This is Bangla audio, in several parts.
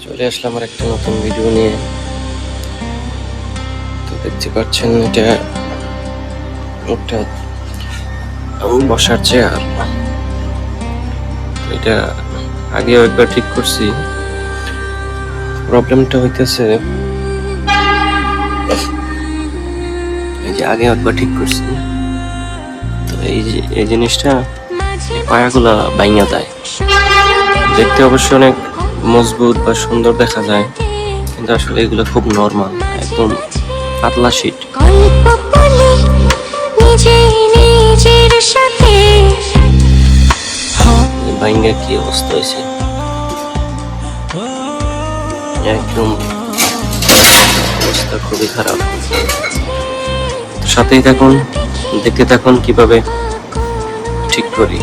চলে আসলাম আর একটা নতুন ভিডিও নিয়ে। তো দেখতে পাচ্ছেন এটা একটা বসার চেয়ার। এটা আগেও একবার ঠিক করছি। প্রবলেমটা হইতেছে এই যে আগেও একবার ঠিক করছি, তো এই জিনিসটা পায়াগুলা বাইঙা দেয়। দেখতে অবশ্য অনেক মজবুত বা সুন্দর দেখা যায়, কিন্তু আসলে এগুলো খুব নরমাল, একদম পাতলা শীট। বাইঙ্গা কি অবস্থা হয়েছে, একদম অবস্থা খুবই খারাপ। সাথেই থাকুন, দেখতে থাকুন কিভাবে ঠিক করি।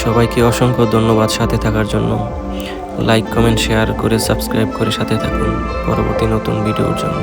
সবাইকে অসংখ্য ধন্যবাদ সাথে থাকার জন্য। লাইক, কমেন্ট, শেয়ার করে সাবস্ক্রাইব করে সাথে থাকুন পরবর্তী নতুন ভিডিওর জন্য।